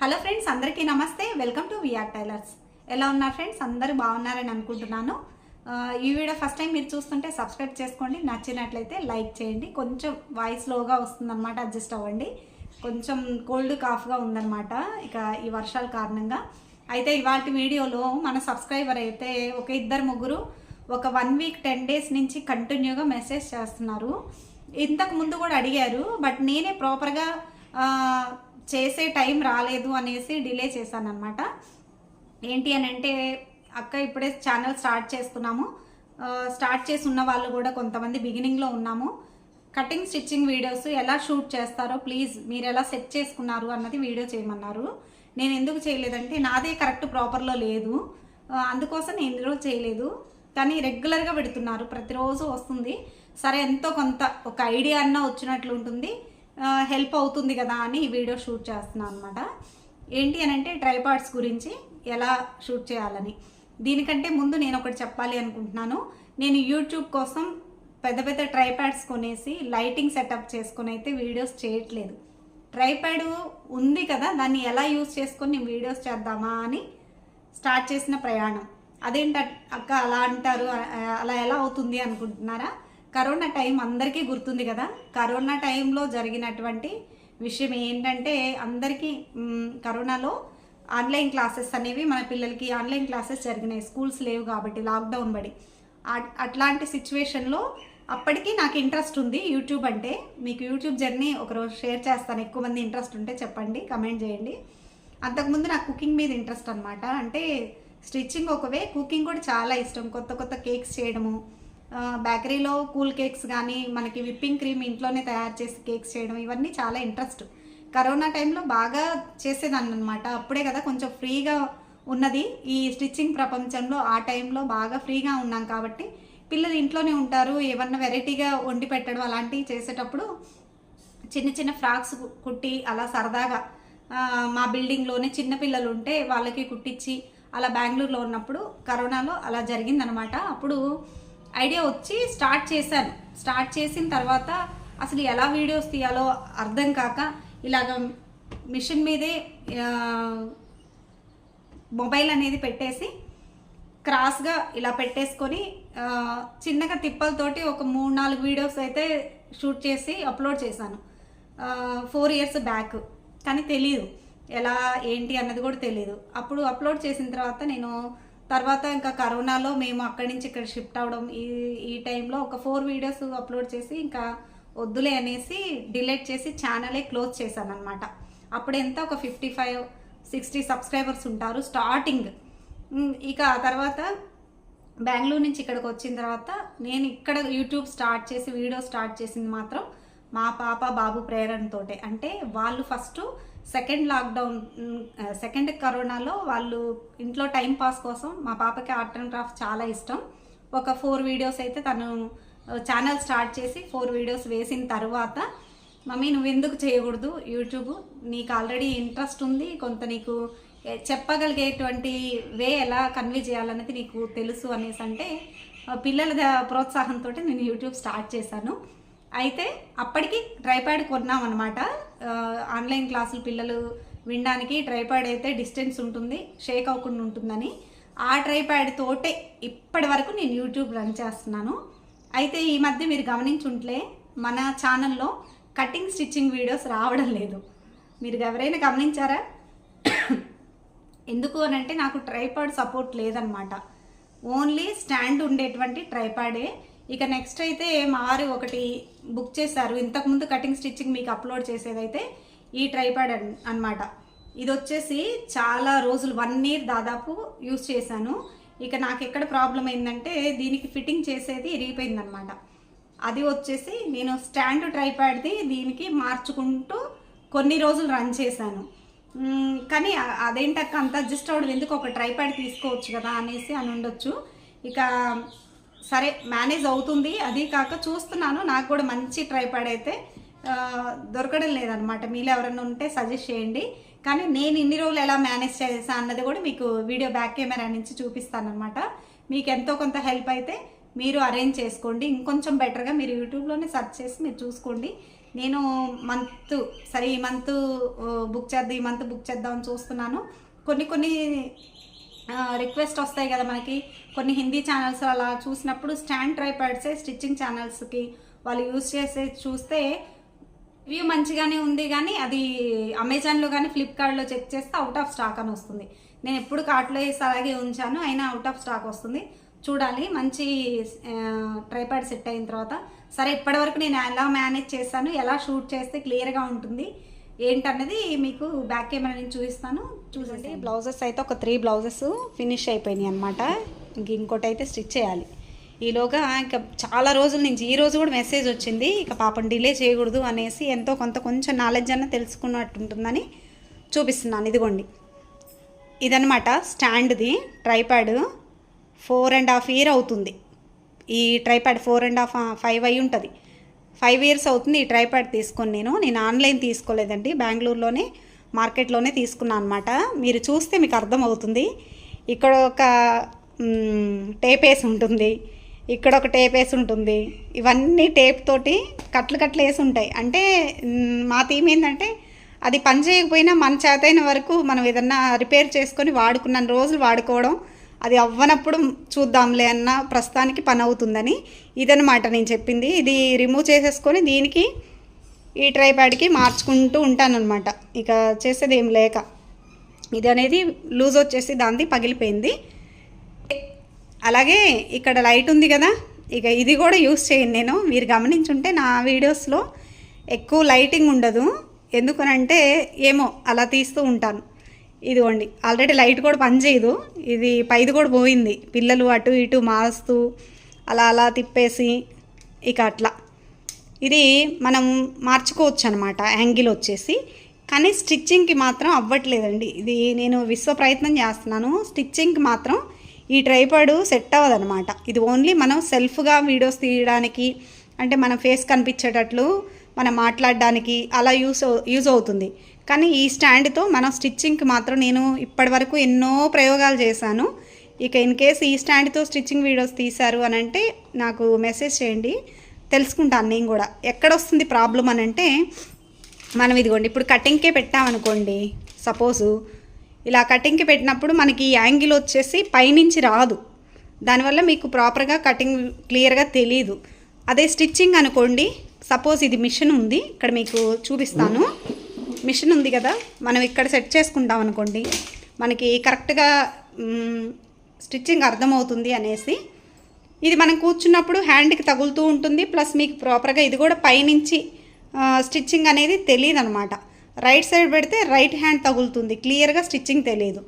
Hello friends, అందరికీ నమస్తే. Welcome to VR tailors. ఎలా ఉన్నారు ఫ్రెండ్స్? అందరూ బాగున్నారని అనుకుంటున్నాను. ఈ వీడియో ఫస్ట్ టైం మీరు చూస్తుంటే సబ్స్క్రైబ్ చేసుకోండి. నచ్చినట్లయితే లైక్ చేయండి. కొంచెం వాయిస్ లోగా వస్తుందన్నమాట, అడ్జస్ట్ అవ్వండి. కొంచెం కోల్డ్ కాఫ్గా ఉందన్నమాట ఇక ఈ వర్షాల కారణంగా. అయితే ఇవాళ వీడియోలో మన సబ్స్క్రైబర్ అయితే ఒక ఇద్దరు ముగ్గురు ఒక 1 వీక్ 10 డేస్ నుంచి కంటిన్యూగా మెసేజ్ చేస్తున్నారు. ఇంతకు ముందు కూడా అడిగారు, బట్ నేనే ప్రాపర్గా చేసే టైం రాలేదు అనేసి డిలే చేశాను అనమాట. ఏంటి అని అంటే, అక్క ఇప్పుడే ఛానల్ స్టార్ట్ చేస్తున్నాము, స్టార్ట్ చేసి ఉన్న వాళ్ళు కూడా కొంతమంది బిగినింగ్లో ఉన్నాము. కటింగ్ స్టిచ్చింగ్ వీడియోస్ ఎలా షూట్ చేస్తారో ప్లీజ్ మీరు ఎలా సెట్ చేసుకున్నారు అన్నది వీడియో చేయమన్నారు. నేను ఎందుకు చేయలేదంటే నాదే కరెక్ట్ ప్రాపర్లో లేదు, అందుకోసం నేను ఈరోజు చేయలేదు. కానీ రెగ్యులర్గా పెడుతున్నారు, ప్రతిరోజు వస్తుంది. సరే ఎంతో కొంత ఒక ఐడియా అన్న వచ్చినట్లు ఉంటుంది, హెల్ప్ అవుతుంది కదా అని ఈ వీడియో షూట్ చేస్తున్నాను అనమాట. ఏంటి అని అంటే ట్రైపాడ్స్ గురించి ఎలా షూట్ చేయాలని. దీనికంటే ముందు నేను ఒకటి చెప్పాలి అనుకుంటున్నాను. నేను యూట్యూబ్ కోసం పెద్ద పెద్ద ట్రైపాడ్స్ కొనేసి లైటింగ్ సెటప్ చేసుకొని అయితే వీడియోస్ చేయట్లేదు. ట్రైపాడ్ ఉంది కదా, దాన్ని ఎలా యూజ్ చేసుకొని నేను వీడియోస్ చేద్దామా అని స్టార్ట్ చేసిన ప్రయాణం. అదేంట అక్క అలా అంటారు, అలా ఎలా అవుతుంది అనుకుంటున్నారా? కరోనా టైం అందరికీ గుర్తుంది కదా. కరోనా టైంలో జరిగినటువంటి విషయం ఏంటంటే, అందరికీ కరోనాలో ఆన్లైన్ క్లాసెస్ అనేవి మన పిల్లలకి ఆన్లైన్ క్లాసెస్ జరిగినాయి. స్కూల్స్ లేవు కాబట్టి, లాక్డౌన్ పడి. అట్లాంటి సిచ్యువేషన్లో అప్పటికి నాకు ఇంట్రెస్ట్ ఉంది యూట్యూబ్ అంటే. మీకు యూట్యూబ్ జర్నీ ఒకరోజు షేర్ చేస్తాను, ఎక్కువ మంది ఇంట్రెస్ట్ ఉంటే చెప్పండి, కమెంట్ చేయండి. అంతకుముందు నాకు కుకింగ్ మీద ఇంట్రెస్ట్ అనమాట. అంటే స్టిచ్చింగ్ ఒకవే, కుకింగ్ కూడా చాలా ఇష్టం. కొత్త కొత్త కేక్స్ చేయడము, బేకరీలో కూల్ కేక్స్ కానీ మనకి విప్పింగ్ క్రీమ్ ఇంట్లోనే తయారు చేసి కేక్స్ చేయడం, ఇవన్నీ చాలా ఇంట్రెస్ట్. కరోనా టైంలో బాగా చేసేదాన్ని అనమాట. అప్పుడే కదా కొంచెం ఫ్రీగా ఉన్నది ఈ స్టిచ్చింగ్ ప్రపంచంలో. ఆ టైంలో బాగా ఫ్రీగా ఉన్నాం కాబట్టి పిల్లలు ఇంట్లోనే ఉంటారు, ఏమన్నా వెరైటీగా వండి పెట్టడం అలాంటివి చేసేటప్పుడు చిన్న చిన్న ఫ్రాక్స్ కుట్టి అలా సరదాగా మా బిల్డింగ్లోనే చిన్నపిల్లలు ఉంటే వాళ్ళకి కుట్టించి అలా బెంగళూరులో ఉన్నప్పుడు కరోనాలో అలా జరిగిందనమాట. అప్పుడు ఐడియా వచ్చి స్టార్ట్ చేశాను. స్టార్ట్ చేసిన తర్వాత అసలు ఎలా వీడియోస్ తీయాలో అర్థం కాక ఇలాగ మిషన్ మీదే మొబైల్ అనేది పెట్టేసి క్రాస్గా ఇలా పెట్టేసుకొని చిన్నగా తిప్పలతోటి ఒక 3-4 వీడియోస్ అయితే షూట్ చేసి అప్లోడ్ చేశాను 4 ఇయర్స్ బ్యాక్. కానీ తెలియదు ఎలా ఏంటి అన్నది కూడా తెలియదు. అప్పుడు అప్లోడ్ చేసిన తర్వాత ఇంకా కరోనాలో మేము అక్కడి నుంచి ఇక్కడ షిఫ్ట్ అవడం, ఈ టైంలో ఒక 4 వీడియోస్ అప్లోడ్ చేసి ఇంకా వద్దులే అనేసి డిలీట్ చేసి ఛానలే క్లోజ్ చేశాను అనమాట. అప్పుడు ఎంత ఒక 55-60 సబ్స్క్రైబర్స్ ఉంటారు స్టార్టింగ్. ఇక ఆ తర్వాత బెంగళూరు నుంచి ఇక్కడికి వచ్చిన తర్వాత నేను ఇక్కడ యూట్యూబ్ స్టార్ట్ చేసి వీడియో స్టార్ట్ చేసింది మాత్రం మా పాప బాబు ప్రేరణతోటే. అంటే వాళ్ళు ఫస్ట్ సెకండ్ కరోనాలో వాళ్ళు ఇంట్లో టైం పాస్ కోసం, మా పాపకి ఆర్ట్ అండ్ క్రాఫ్ట్ చాలా ఇష్టం, ఒక 4 వీడియోస్ అయితే తను ఛానల్ స్టార్ట్ చేసి 4 వీడియోస్ వేసిన తర్వాత, మమ్మీ నువ్వు ఎందుకు చేయకూడదు యూట్యూబ్, నీకు ఆల్రెడీ ఇంట్రెస్ట్ ఉంది, కొంత నీకు చెప్పగలిగేటువంటి వే ఎలా కన్వే చేయాలనేది నీకు తెలుసు అనేసి అంటే పిల్లల ప్రోత్సాహంతో నేను యూట్యూబ్ స్టార్ట్ చేశాను. అయితే అప్పటికి ట్రైపాడ్ కొన్నాం అనమాట. ఆన్లైన్ క్లాసులు పిల్లలు వినడానికి ట్రైపాడ్ అయితే డిస్టెన్స్ ఉంటుంది, షేక్ అవ్వకుండా ఉంటుందని ఆ ట్రైపాడ్ తోటే ఇప్పటి వరకు నేను యూట్యూబ్ రన్ చేస్తున్నాను. అయితే ఈ మధ్య మీరు గమనించుంటే మన ఛానల్లో కటింగ్ స్టిచ్చింగ్ వీడియోస్ రావడం లేదు. మీరు ఎవరైనా గమనించారా? ఎందుకు అని అంటే నాకు ట్రైపాడ్ సపోర్ట్ లేదనమాట. ఓన్లీ స్టాండ్ ఉండేటువంటి ట్రైపాడే. ఇక నెక్స్ట్ అయితే మా వారు ఒకటి బుక్ చేశారు. ఇంతకుముందు కటింగ్ స్టిచ్చింగ్ మీకు అప్లోడ్ చేసేదైతే ఈ ట్రైపాడ్ అనమాట. ఇది వచ్చేసి చాలా రోజులు 1 ఇయర్ దాదాపు యూజ్ చేశాను. ఇక నాకు ఎక్కడ ప్రాబ్లం అయిందంటే దీనికి ఫిట్టింగ్ చేసేది ఇరిగిపోయిందనమాట. అది వచ్చేసి నేను స్టాండ్ ట్రైపాడ్ది దీనికి మార్చుకుంటూ కొన్ని రోజులు రన్ చేశాను. కానీ అదేంటక్క అంత అడ్జస్ట్ అవ్వడం ఎందుకు, ఒక ట్రైపాడ్ తీసుకోవచ్చు కదా అనేసి అని ఉండొచ్చు. ఇక సరే మేనేజ్ అవుతుంది. అది కాక చూస్తున్నాను, నాకు కూడా మంచి ట్రైపాడ్ అయితే దొరకడం లేదనమాట. మీలో ఎవరైనా ఉంటే సజెస్ట్ చేయండి. కానీ నేను ఇన్ని రోజులు ఎలా మేనేజ్ చేసా అన్నది కూడా మీకు వీడియో బ్యాక్ కెమెరా నుంచి చూపిస్తానమాట. మీకు ఎంతో కొంత హెల్ప్ అయితే మీరు అరేంజ్ చేసుకోండి. ఇంకొంచెం బెటర్గా మీరు యూట్యూబ్లోనే సెర్చ్ చేసి మీరు చూసుకోండి. నేను మంత్ సరే ఈ మంత్ బుక్ చేద్దాం, ఈ మంత్ బుక్ చేద్దామని చూస్తున్నాను. కొన్ని రిక్వెస్ట్ వస్తాయి కదా మనకి, కొన్ని హిందీ ఛానల్స్ అలా చూసినప్పుడు స్టాండ్ ట్రైపాడ్సే స్టిచ్చింగ్ ఛానల్స్కి వాళ్ళు యూజ్ చేసే చూస్తే రివ్యూ మంచిగానే ఉంది, కానీ అది అమెజాన్లో కానీ ఫ్లిప్కార్ట్లో చెక్ చేస్తే అవుట్ ఆఫ్ స్టాక్ అని వస్తుంది. నేను ఎప్పుడు కార్ట్లో వేసి అలాగే ఉంచాను, అయినా అవుట్ ఆఫ్ స్టాక్ వస్తుంది. చూడాలి మంచి ట్రైపాడ్ సెట్ అయిన తర్వాత. సరే ఇప్పటివరకు నేను ఎలా మేనేజ్ చేస్తాను, ఎలా షూట్ చేస్తే క్లియర్గా ఉంటుంది ఏంటన్నది మీకు బ్యాక్ కెమెరా నుంచి చూపిస్తాను. చూడండి, బ్లౌజెస్ అయితే ఒక 3 బ్లౌజెస్ ఫినిష్ అయిపోయినాయి అనమాట. ఇంకోటి అయితే స్టిచ్ చేయాలి. ఈలోగా ఇంకా చాలా రోజుల నుంచి ఈ రోజు కూడా మెసేజ్ వచ్చింది, ఇక పాపం డిలే చేయకూడదు అనేసి ఎంతో కొంచెం నాలెడ్జ్ అన్న తెలుసుకున్నట్టుంటుందని చూపిస్తున్నాను. ఇదిగోండి, ఇదనమాట స్టాండ్ది ట్రైపాడ్. 4.5 years అవుతుంది ఈ ట్రైపాడ్. 4.5 అయి ఉంటుంది. 5 years అవుతుంది ఈ ట్రైపాడ్ తీసుకొని. నేను ఆన్లైన్ తీసుకోలేదండి, బెంగళూరులోనే మార్కెట్లోనే తీసుకున్నాను అనమాట. మీరు చూస్తే మీకు అర్థమవుతుంది. ఇక్కడ ఒక టేప్ వేసి ఉంటుంది, ఇక్కడ ఒక టేప్ వేసి ఉంటుంది. ఇవన్నీ టేప్ తోటి కట్లు వేసి ఉంటాయి. అంటే మా థీమ్ ఏంటంటే అది పని చేయకపోయినా మన చేతైన వరకు మనం ఏదన్నా రిపేర్ చేసుకొని వాడుకున్న రోజులు వాడుకోవడం, అది అవ్వనప్పుడు చూద్దాంలే అన్న ప్రస్తుతానికి పని అవుతుందని. ఇదనమాట నేను చెప్పింది. ఇది రిమూవ్ చేసేసుకొని దీనికి ఈ ట్రైపాడ్కి మార్చుకుంటూ ఉంటానన్నమాట. ఇక చేసేది ఏం లేక ఇది అనేది లూజ్ వచ్చేసి దాంది పగిలిపోయింది. అలాగే ఇక్కడ లైట్ ఉంది కదా, ఇక ఇది కూడా యూస్ చేయను నేను. మీరు గమనించుంటే నా వీడియోస్లో ఎక్కువ లైటింగ్ ఉండదు, ఎందుకనంటే ఏమో అలా తీస్తూ ఉంటాను. ఇదిగోండి, ఆల్రెడీ లైట్ కూడా పనిచేయదు. ఇది పైది కూడా పోయింది, పిల్లలు అటు ఇటు మారుస్తూ అలా తిప్పేసి ఇక అట్లా. ఇది మనం మార్చుకోవచ్చు అనమాట యాంగిల్ వచ్చేసి. కానీ స్టిచ్చింగ్కి మాత్రం అవ్వట్లేదండి. ఇది నేను విశ్వ ప్రయత్నం చేస్తున్నాను, స్టిచ్చింగ్కి మాత్రం ఈ ట్రైపాడ్ సెట్ అవ్వదనమాట. ఇది ఓన్లీ మనం సెల్ఫ్గా వీడియోస్ తీయడానికి, అంటే మన ఫేస్ కనిపించేటట్లు మనం మాట్లాడడానికి అలా యూజ్ అవుతుంది. కానీ ఈ స్టాండ్తో మనం స్టిచ్చింగ్కి మాత్రం నేను ఇప్పటివరకు ఎన్నో ప్రయోగాలు చేశాను. ఇక ఇన్ కేసు ఈ స్టాండ్తో స్టిచ్చింగ్ వీడియోస్ తీశారు అని అంటే నాకు మెసేజ్ చేయండి, తెలుసుకుంటాను నేను కూడా ఎక్కడ వస్తుంది ప్రాబ్లం అని. అంటే మనం ఇదిగోండి ఇప్పుడు కటింగ్కే పెట్టామనుకోండి, సపోజు ఇలా కటింగ్కి పెట్టినప్పుడు మనకి ఈ యాంగిల్ వచ్చేసి పైనుంచి రాదు, దానివల్ల మీకు ప్రాపర్గా కటింగ్ క్లియర్గా తెలీదు. అదే స్టిచ్చింగ్ అనుకోండి, సపోజ్ ఇది మిషన్ ఉంది, ఇక్కడ మీకు చూపిస్తాను. మిషన్ ఉంది కదా, మనం ఇక్కడ సెట్ చేసుకుంటాం అనుకోండి, మనకి కరెక్ట్గా స్టిచ్చింగ్ అర్థమవుతుంది అనేసి. ఇది మనం కూర్చున్నప్పుడు హ్యాండ్కి తగులుతూ ఉంటుంది, ప్లస్ మీకు ప్రాపర్గా ఇది కూడా పైనుంచి స్టిచ్చింగ్ అనేది తెలియదు అనమాట. రైట్ సైడ్ పెడితే రైట్ హ్యాండ్ తగులుతుంది, క్లియర్గా స్టిచ్చింగ్ తెలియదు.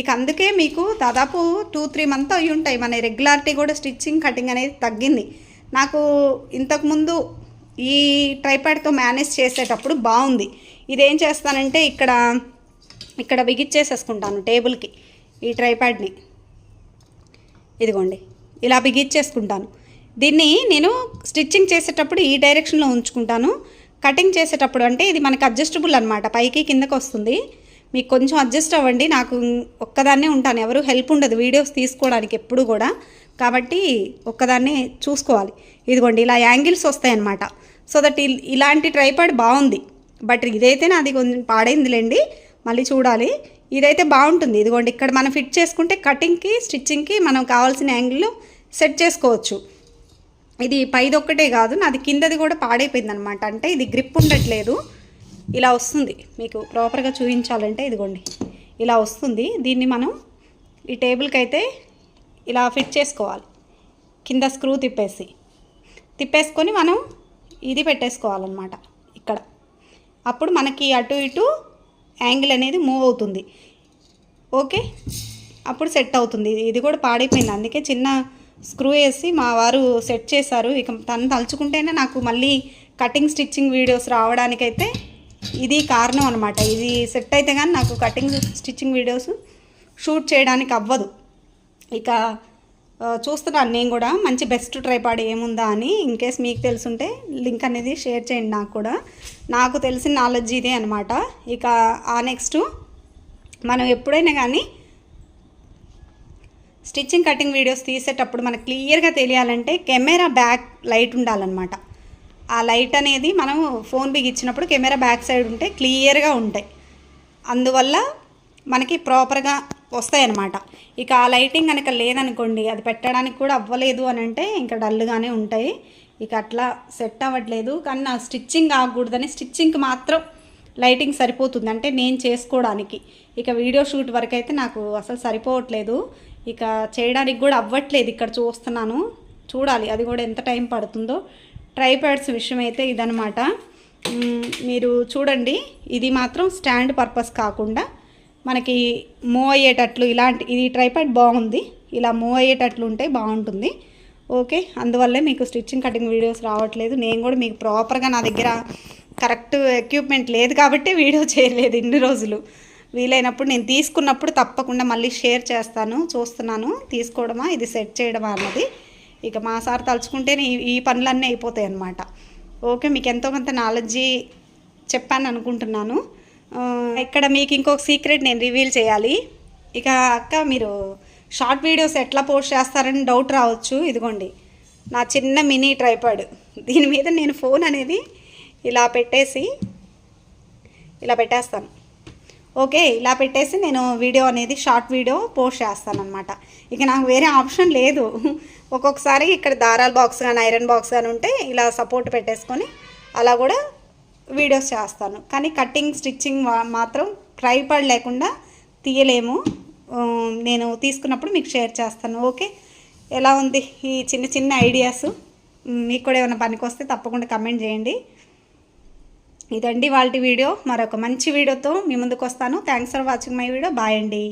ఇక అందుకే మీకు దాదాపు 2-3 months అయి ఉంటాయి మన రెగ్యులారిటీ కూడా స్టిచ్చింగ్ కటింగ్ అనేది తగ్గింది. నాకు ఇంతకుముందు ఈ ట్రైపాడ్తో మేనేజ్ చేసేటప్పుడు బాగుంది. ఇదేం చేస్తానంటే ఇక్కడ బిగిచ్చేసేసుకుంటాను టేబుల్కి ఈ ట్రైపాడ్ని. ఇదిగోండి ఇలా బిగిచ్చేసుకుంటాను. దీన్ని నేను స్టిచ్చింగ్ చేసేటప్పుడు ఈ డైరెక్షన్లో ఉంచుకుంటాను, కటింగ్ చేసేటప్పుడు అంటే ఇది మనకి అడ్జస్టబుల్ అనమాట, పైకి కిందకి వస్తుంది. మీకు కొంచెం అడ్జస్ట్ అవ్వండి, నాకు ఒక్కదాన్నే ఉంటాను, ఎవరు హెల్ప్ ఉండదు వీడియోస్ తీసుకోవడానికి ఎప్పుడు కూడా, కాబట్టి ఒక్కదాన్నే చూసుకోవాలి. ఇదిగోండి ఇలా యాంగిల్స్ వస్తాయన్నమాట. సో దట్ ఇలాంటి ట్రైపాడ్ బాగుంది. బట్ ఇదైతే నాది కొంచెం పాడైందిలేండి, మళ్ళీ చూడాలి. ఇదైతే బాగుంటుంది. ఇదిగోండి ఇక్కడ మనం ఫిట్ చేసుకుంటే కటింగ్కి స్టిచ్చింగ్కి మనం కావాల్సిన యాంగిల్లో సెట్ చేసుకోవచ్చు. ఇది పైది ఒక్కటే కాదు, నాది కిందది కూడా పాడైపోయింది అనమాట. అంటే ఇది గ్రిప్ ఉండట్లేదు, ఇలా వస్తుంది. మీకు ప్రాపర్గా చూపించాలంటే ఇదిగోండి ఇలా వస్తుంది. దీన్ని మనం ఈ టేబుల్కి అయితే ఇలా ఫిట్ చేసుకోవాలి, కింద స్క్రూ తిప్పేసుకొని మనం ఇది పెట్టేసుకోవాలన్నమాట ఇక్కడ. అప్పుడు మనకి అటు ఇటు యాంగిల్ అనేది మూవ్ అవుతుంది. ఓకే, అప్పుడు సెట్ అవుతుంది. ఇది కూడా పాడైపోయింది, అందుకే చిన్న స్క్రూ వేసి మా వారు సెట్ చేశారు. ఇక తను తలుచుకుంటేనే నాకు మళ్ళీ కటింగ్ స్టిచ్చింగ్ వీడియోస్ రావడానికైతే ఇది కారణం అనమాట. ఇది సెట్ అయితే కానీ నాకు కటింగ్ స్టిచ్చింగ్ వీడియోస్ షూట్ చేయడానికి అవ్వదు. ఇక చూస్తున్నాను నేను కూడా మంచి బెస్ట్ ట్రైపాడ్ ఏముందా అని. ఇన్కేస్ మీకు తెలుసుంటే లింక్ అనేది షేర్ చేయండి నాకు కూడా. నాకు తెలిసిన నాలెడ్జ్ ఇదే అనమాట. ఇక ఆ నెక్స్ట్ మనం ఎప్పుడైనా కానీ స్టిచ్చింగ్ కటింగ్ వీడియోస్ తీసేటప్పుడు మనకు క్లియర్గా తెలియాలంటే కెమెరా బ్యాక్ లైట్ ఉండాలన్నమాట. ఆ లైట్ అనేది మనం ఫోన్ బిగించినప్పుడు కెమెరా బ్యాక్ సైడ్ ఉంటే క్లియర్గా ఉంటాయి, అందువల్ల మనకి ప్రాపర్గా వస్తాయి అన్నమాట. ఇక ఆ లైటింగ్ కనుక లేదనుకోండి, అది పెట్టడానికి కూడా అవ్వలేదు అని అంటే ఇంకా డల్గానే ఉంటాయి. ఇక అట్లా సెట్ అవ్వట్లేదు. కానీ నా స్టిచ్చింగ్ ఆగకూడదని స్టిచ్చింగ్కి మాత్రం లైటింగ్ సరిపోతుంది, అంటే నేను చేసుకోవడానికి. ఇక వీడియో షూట్ వరకు అయితే నాకు అసలు సరిపోవట్లేదు, ఇక చేయడానికి కూడా అవ్వట్లేదు. ఇక్కడ చూస్తున్నాను, చూడాలి అది కూడా ఎంత టైం పడుతుందో. ట్రైపాడ్స్ విషయం అయితే ఇదనమాట. మీరు చూడండి, ఇది మాత్రం స్టాండ్ పర్పస్ కాకుండా మనకి మూవ్ అయ్యేటట్లు ఇలాంటి, ఇది ట్రైపాడ్ బాగుంది, ఇలా మూవ్ అయ్యేటట్లు ఉంటే బాగుంటుంది. ఓకే, అందువల్లే మీకు స్టిచ్చింగ్ కటింగ్ వీడియోస్ రావట్లేదు. నేను కూడా మీకు ప్రాపర్గా నా దగ్గర కరెక్ట్ ఎక్విప్మెంట్ లేదు కాబట్టి వీడియో చేయలేదు ఇన్ని రోజులు. వీలైనప్పుడు నేను తీసుకున్నప్పుడు తప్పకుండా మళ్ళీ షేర్ చేస్తాను. చూస్తున్నాను తీసుకోవడమా ఇది సెట్ చేయడమా అన్నది. ఇక మా సార్ తలుచుకుంటేనే ఈ పనులన్నీ అయిపోతాయి అన్నమాట. ఓకే, మీకు ఎంతో కొంత నాలెడ్జి చెప్పాను అనుకుంటున్నాను. ఇక్కడ మీకు ఇంకొక సీక్రెట్ నేను రివీల్ చేయాలి. ఇక అక్క మీరు షార్ట్ వీడియోస్ ఎట్లా పోస్ట్ చేస్తారని డౌట్ రావచ్చు. ఇదిగోండి నా చిన్న మినీ ట్రైపాడ్, దీని మీద నేను ఫోన్ అనేది ఇలా పెట్టేస్తాను. ఓకే, ఇలా పెట్టేసి నేను వీడియో అనేది షార్ట్ వీడియో పోస్ట్ చేస్తాను అనమాట. ఇక నాకు వేరే ఆప్షన్ లేదు. ఒక్కొక్కసారి ఇక్కడ దారాల బాక్స్ కానీ ఐరన్ బాక్స్ కానీ ఉంటే ఇలా సపోర్ట్ పెట్టేసుకొని అలా కూడా వీడియోస్ చేస్తాను. కానీ కటింగ్ స్టిచ్చింగ్ మాత్రం ట్రైపాడ్ లేకుండా తీయలేము. నేను తీసుకున్నప్పుడు మీకు షేర్ చేస్తాను. ఓకే, ఎలా ఉంది ఈ చిన్న చిన్న ఐడియాస్? మీకు కూడా ఏమైనా పనికొస్తే తప్పకుండా కమెంట్ చేయండి. ఇదండి వాళ్ళ వీడియో. మరొక మంచి వీడియోతో మీ ముందుకు వస్తాను. Thanks for watching my video. Bye అండి.